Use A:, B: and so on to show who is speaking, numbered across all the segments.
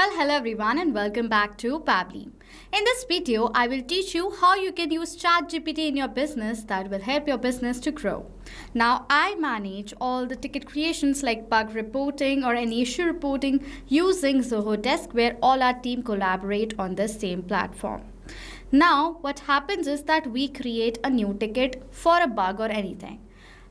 A: Well, hello everyone and welcome back to Pabbly. In this video, I will teach you how you can use ChatGPT in your business that will help your business to grow. Now, I manage all the ticket creations like bug reporting or any issue reporting using Zoho Desk, where all our team collaborate on the same platform. Now, what happens is that we create a new ticket for a bug or anything.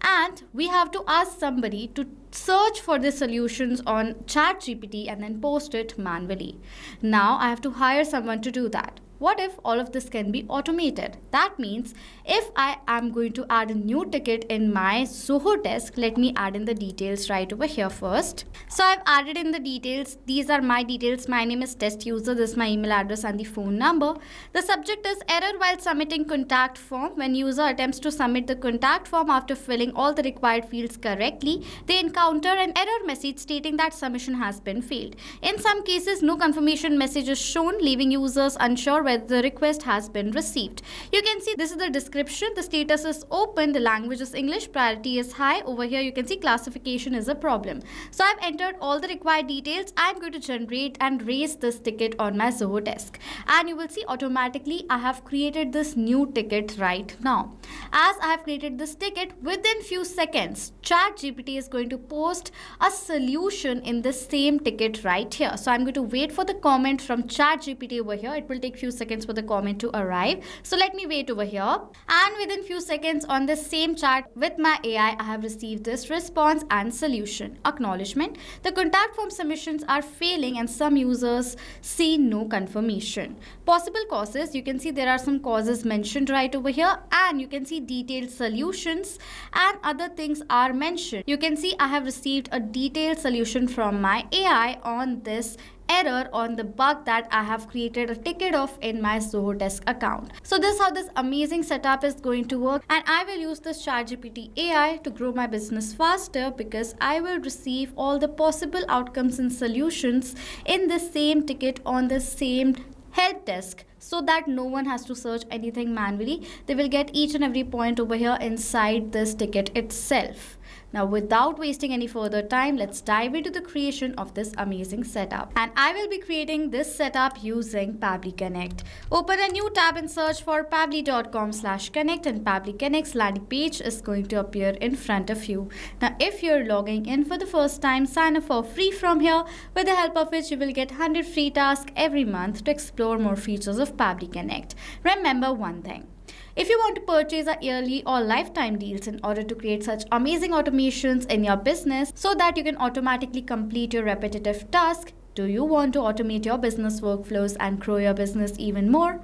A: And we have to ask somebody to search for the solutions on ChatGPT and then post it manually. Now I have to hire someone to do that. What if all of this can be automated? That means if I am going to add a new ticket in my Zoho Desk, let me add in the details right over here first. So I've added in the details. These are my details. My name is test user. This is my email address and the phone number. The subject is error while submitting contact form. When user attempts to submit the contact form after filling all the required fields correctly, they encounter an error message stating that submission has been failed. In some cases, no confirmation message is shown, leaving users unsure whether the request has been received. You can see this is the description. The status is open. The language is English. Priority is high. Over here you can see classification is a problem. So I've entered all the required details. I'm going to generate and raise this ticket on my Zoho Desk. And you will see automatically I have created this new ticket right now. As I have created this ticket, within few seconds, ChatGPT is going to post a solution in the same ticket right here. So I'm going to wait for the comment from ChatGPT over here. It will take few seconds for the comment to arrive. So let me wait over here. And within few seconds on the same chat with my AI, I have received this response and solution. Acknowledgement. The contact form submissions are failing and some users see no confirmation. Possible causes. You can see there are some causes mentioned right over here, and you can see detailed solutions and other things are mentioned. You can see I have received a detailed solution from my AI on this error on the bug that I have created a ticket of in my Zoho Desk account. So this is how this amazing setup is going to work, and I will use this ChatGPT AI to grow my business faster because I will receive all the possible outcomes and solutions in the same ticket on the same help desk, so that no one has to search anything manually. They will get each and every point over here inside this ticket itself. Now, without wasting any further time, let's dive into the creation of this amazing setup. And I will be creating this setup using Pabbly Connect. Open a new tab and search for pabbly.com/connect, and Pabbly Connect's landing page is going to appear in front of you. Now, if you're logging in for the first time, sign up for free from here, with the help of which you will get 100 free tasks every month to explore more features of Pabbly Connect. Remember one thing. If you want to purchase a yearly or lifetime deals in order to create such amazing automations in your business so that you can automatically complete your repetitive task, do you want to automate your business workflows and grow your business even more?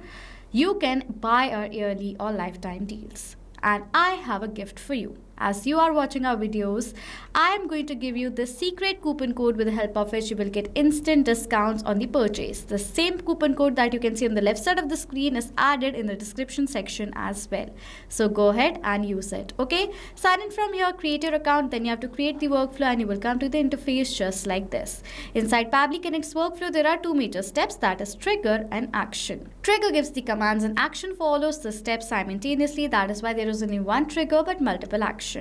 A: You can buy our yearly or lifetime deals. And I have a gift for you. As you are watching our videos, I am going to give you the secret coupon code with the help of which you will get instant discounts on the purchase. The same coupon code that you can see on the left side of the screen is added in the description section as well. So go ahead and use it. Okay, sign in from here, create your account, then you have to create the workflow and you will come to the interface just like this. Inside Pabbly Connect's workflow, there are two major steps, that is trigger and action. Trigger gives the commands and action follows the steps simultaneously. That is why there is only one trigger but multiple actions.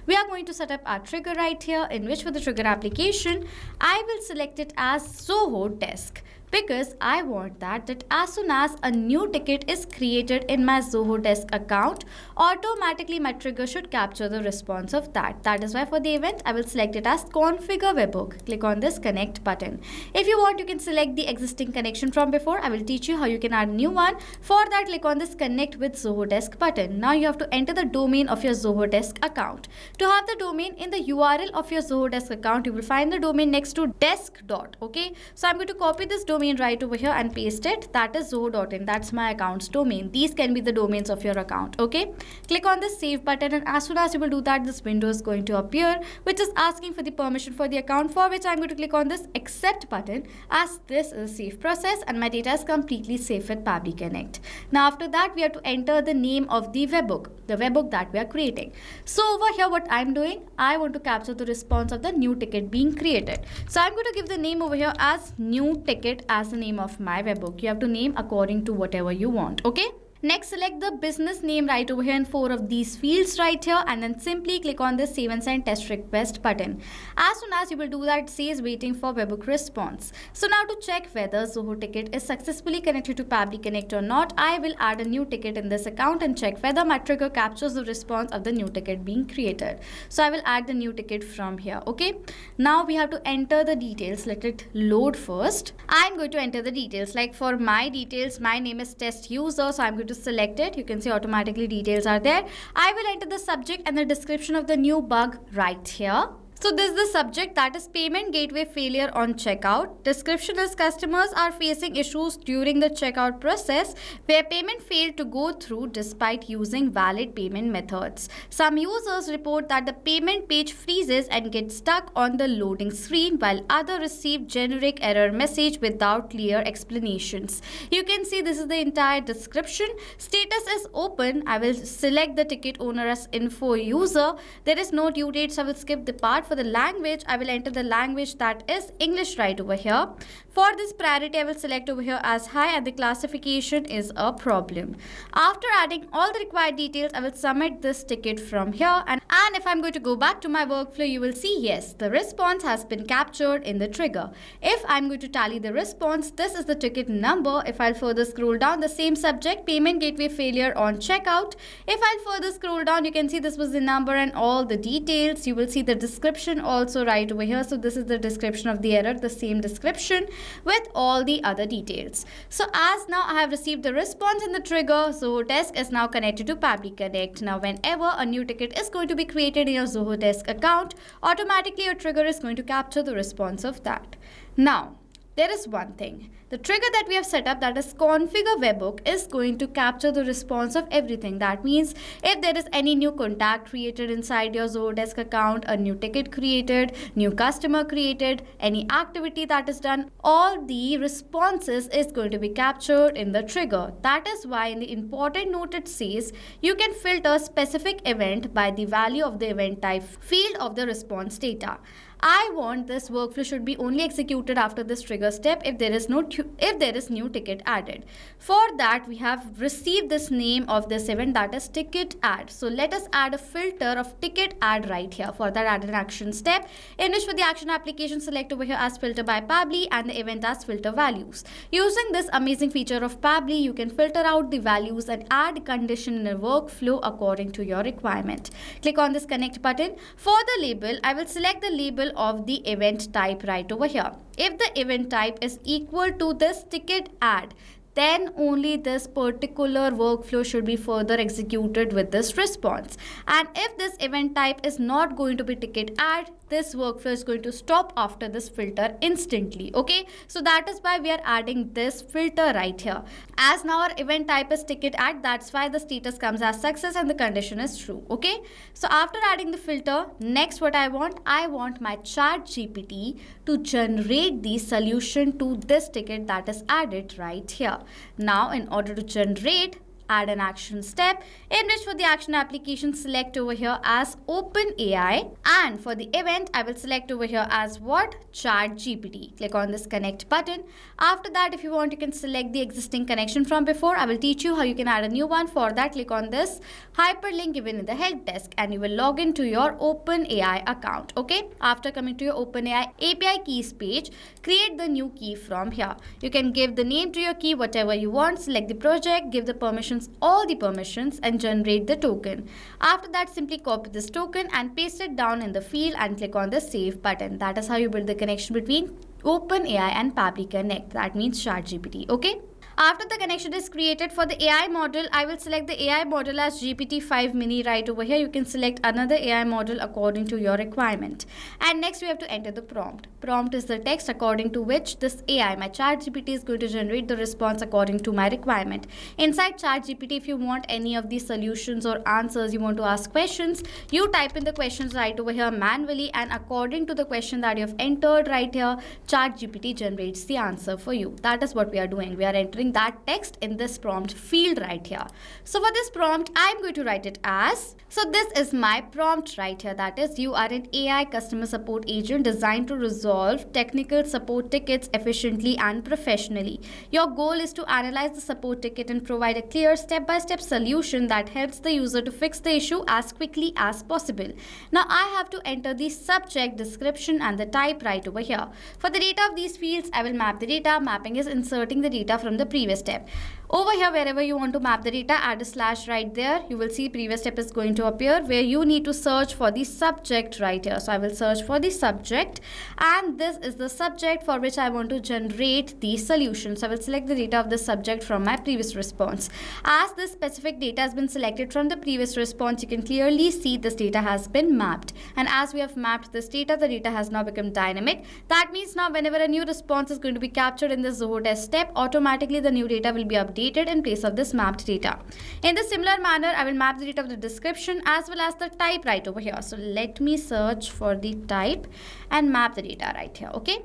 A: We are going to set up our trigger right here, in which for the trigger application, I will select it as Zoho Desk, because I want that as soon as a new ticket is created in my Zoho Desk account, automatically my trigger should capture the response of that. That is why for the event, I will select it as configure webhook. Click on this connect button. If you want, you can select the existing connection from before. I will teach you how you can add a new one. For that, click on this connect with Zoho Desk button. Now you have to enter the domain of your Zoho Desk account. To have the domain in the URL of your Zoho Desk account, you will find the domain next to desk. Okay, so I'm going to copy this domain right over here and paste it. That is zoho.in. That's my account's domain. These can be the domains of your account. Okay, click on the save button, and as soon as you will do that, this window is going to appear, which is asking for the permission for the account, for which I'm going to click on this accept button, as this is a safe process and my data is completely safe with Pabbly Connect. Now after that, we have to enter the name of the webhook that we are creating. So over here, what I'm doing, I want to capture the response of the new ticket being created. So I'm going to give the name over here as new ticket as the name of my webhook. You have to name according to whatever you want. Okay, Next, select the business name right over here in 4 of these fields right here, and then simply click on the save and send test request button. As soon as you will do that, it says waiting for webhook response. So now to check whether Zoho ticket is successfully connected to Pabbly Connect or not, I will add a new ticket in this account and check whether my trigger captures the response of the new ticket being created. So I will add the new ticket from here. Okay. Now we have to enter the details. Let it load first. I'm going to enter the details. Like for my details, my name is test user, so I'm going to select it. You can see automatically details are there. I will enter the subject and the description of the new bug right here. So this is the subject, that is payment gateway failure on checkout. Description is customers are facing issues during the checkout process where payment failed to go through despite using valid payment methods. Some users report that the payment page freezes and gets stuck on the loading screen, while others receive generic error message without clear explanations. You can see this is the entire description. Status is open. I will select the ticket owner as info user. There is no due date, so I will skip the part. For the language, I will enter the language, that is English right over here. For this priority, I will select over here as high, and the classification is a problem. After adding all the required details, I will submit this ticket from here, and if I'm going to go back to my workflow, you will see yes, the response has been captured in the trigger. If I'm going to tally the response, this is the ticket number. If I'll further scroll down, the same subject, payment gateway failure on checkout. If I'll further scroll down, you can see this was the number and all the details. You will see the description also right over here. So this is the description of the error, the same description with all the other details. So as now I have received the response in the trigger, Zoho Desk is now connected to Pabbly Connect. Now whenever a new ticket is going to be created in your Zoho Desk account, automatically your trigger is going to capture the response of that. Now there is one thing. The trigger that we have set up, that is configure webhook, is going to capture the response of everything. That means if there is any new contact created inside your Zoho Desk account, a new ticket created, new customer created, any activity that is done, all the responses is going to be captured in the trigger. That is why in the important note it says you can filter specific event by the value of the event type field of the response data. I want this workflow should be only executed after this trigger step if there is new ticket added. For that, we have received this name of this event, that is ticket add. So let us add a filter of ticket add right here. For that, add an action step in which for the action application, select over here as filter by Pabbly and the event as filter values. Using this amazing feature of Pabbly, you can filter out the values and add condition in a workflow according to your requirement. Click on this connect button. For the label, I will select the label of the event type right over here. If the event type is equal to this ticket add, then only this particular workflow should be further executed with this response. And if this event type is not going to be ticket add, this workflow is going to stop after this filter instantly. Okay, so that is why we are adding this filter right here. As now our event type is ticket add, that's why the status comes as success and the condition is true. Okay, so after adding the filter, next what I want my ChatGPT to generate the solution to this ticket that is added right here. Now in order to generate, add an action step in which for the action application, select over here as OpenAI, and for the event I will select over here as what? ChatGPT. Click on this connect button. After that, if you want, you can select the existing connection from before. I will teach you how you can add a new one. For that, click on this hyperlink given in the help desk and you will log into your OpenAI account. Okay, after coming to your OpenAI API keys page, create the new key from here. You can give the name to your key whatever you want, select the project, give the permissions, all the permissions, and generate the token. After that, simply copy this token and paste it down in the field and click on the save button. That is how you build the connection between OpenAI and Pabbly Connect. That means ChatGPT. Okay. After the connection is created for the AI model, I will select the AI model as GPT-5 mini right over here. You can select another AI model according to your requirement. And next we have to enter the prompt. Prompt is the text according to which this AI, my ChatGPT, is going to generate the response according to my requirement. Inside ChatGPT, if you want any of these solutions or answers, you want to ask questions, you type in the questions right over here manually, and according to the question that you have entered right here, ChatGPT generates the answer for you. That is what we are doing. We are entering that text in this prompt field right here. So for this prompt, I'm going to write it as, so this is my prompt right here. That is, you are an AI customer support agent designed to resolve technical support tickets efficiently and professionally. Your goal is to analyze the support ticket and provide a clear step-by-step solution that helps the user to fix the issue as quickly as possible. Now I have to enter the subject, description and the type right over here. For the data of these fields, I will map the data. Mapping is inserting the data from the previous step. Over here, wherever you want to map the data, add a slash right there. You will see previous step is going to appear where you need to search for the subject right here. So I will search for the subject, and this is the subject for which I want to generate the solution. So I will select the data of the subject from my previous response. As this specific data has been selected from the previous response, you can clearly see this data has been mapped. And as we have mapped this data, the data has now become dynamic. That means now whenever a new response is going to be captured in the Zoho test step, automatically the new data will be updated in place of this mapped data. In the similar manner, I will map the data of the description as well as the type right over here. So let me search for the type and map the data right here. Okay.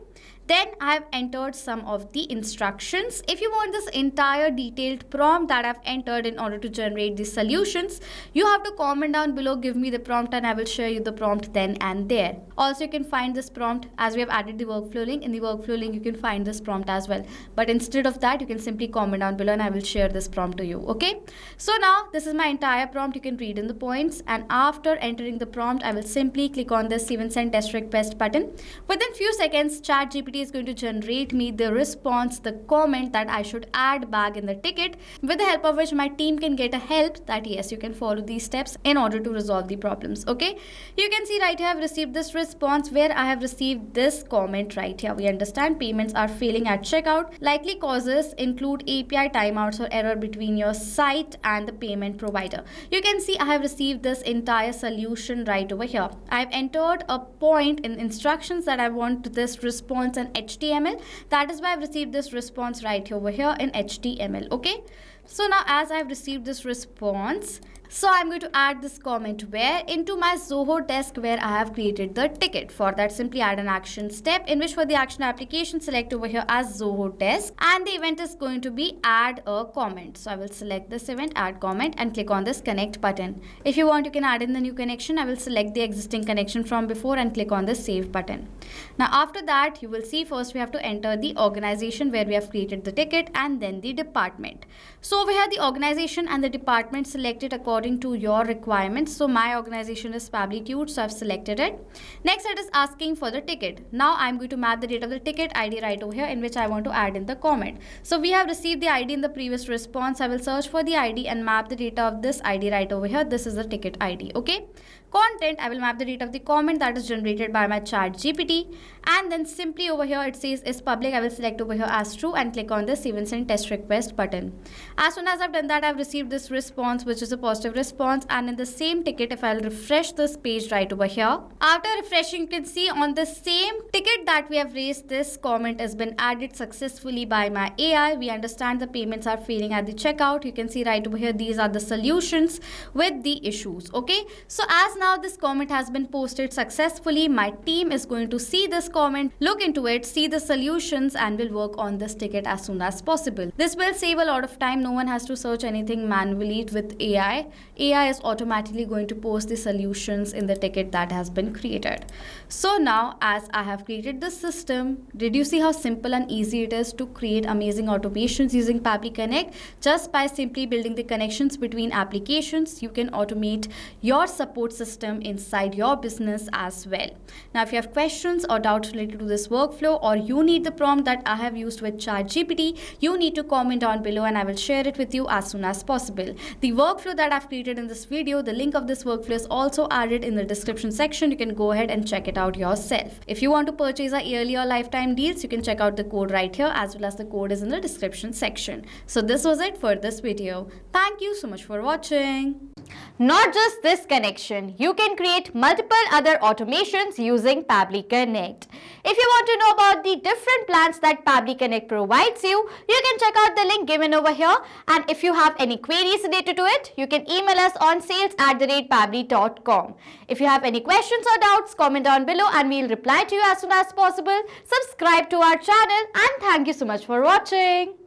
A: Then I have entered some of the instructions. If you want this entire detailed prompt that I've entered in order to generate the solutions, you have to comment down below, give me the prompt, and I will share you the prompt then and there. Also, you can find this prompt as we have added the workflow link. In the workflow link, you can find this prompt as well. But instead of that, you can simply comment down below and I will share this prompt to you. Okay. So now this is my entire prompt. You can read in the points, and after entering the prompt, I will simply click on this even send test request button. Within few seconds, ChatGPT is going to generate me the response, the comment that I should add back in the ticket, with the help of which my team can get a help that yes, you can follow these steps in order to resolve the problems. Okay, you can see right here I've received this response where I have received this comment right here. We understand payments are failing at checkout. Likely causes include API timeouts or error between your site and the payment provider. You can see I have received this entire solution right over here. I've entered a point in instructions that I want this response in HTML. That is why I've received this response right over here in HTML. Okay. So now as I've received this response, so I'm going to add this comment where into my Zoho desk where I have created the ticket. For that, simply add an action step in which for the action application, select over here as Zoho desk, and the event is going to be add a comment. So I will select this event, add comment, and click on this connect button. If you want, you can add in the new connection. I will select the existing connection from before and click on the save button. Now after that, you will see first we have to enter the organization where we have created the ticket and then the department. So over here the organization and the department selected according to your requirements. So my organization is Pabbly Connect, so I've selected it. Next it is asking for the ticket. Now I'm going to map the date of the ticket ID right over here in which I want to add in the comment. So we have received the ID in the previous response. I will search for the ID and map the data of this ID right over here. This is the ticket ID. Okay. Content, I will map the date of the comment that is generated by my ChatGPT, and then simply over here it says is public. I will select over here as true and click on the save and send test request button. As soon as I've done that, I've received this response which is a positive response, and in the same ticket if I'll refresh this page right over here, after refreshing you can see on the same ticket that we have raised this comment has been added successfully by my AI. We understand the payments are failing at the checkout. You can see right over here these are the solutions with the issues. Okay, so as now this comment has been posted successfully, my team is going to see this comment, look into it, see the solutions, and will work on this ticket as soon as possible. This will save a lot of time. No one has to search anything manually with AI. AI is automatically going to post the solutions in the ticket that has been created. So now as I have created this system, did you see how simple and easy it is to create amazing automations using Pabbly Connect? Just by simply building the connections between applications, you can automate your support system inside your business as well. Now if you have questions or doubts related to this workflow, or you need the prompt that I have used with ChatGPT, you need to comment down below and I will share it with you as soon as possible. The workflow that I've created in this video, the link of this workflow is also added in the description section. You can go ahead and check it out yourself. If you want to purchase our yearly or lifetime deals, you can check out the code right here, as well as the code is in the description section. So this was it for this video. Thank you so much for watching.
B: Not just this connection, you can create multiple other automations using Pabbly Connect. If you want to know about the different plans that Pabbly Connect provides you, you can check out the link given over here. And if you have any queries related to it, you can email us on sales@pabbly.com. If you have any questions or doubts, comment down below and we'll reply to you as soon as possible. Subscribe to our channel and thank you so much for watching.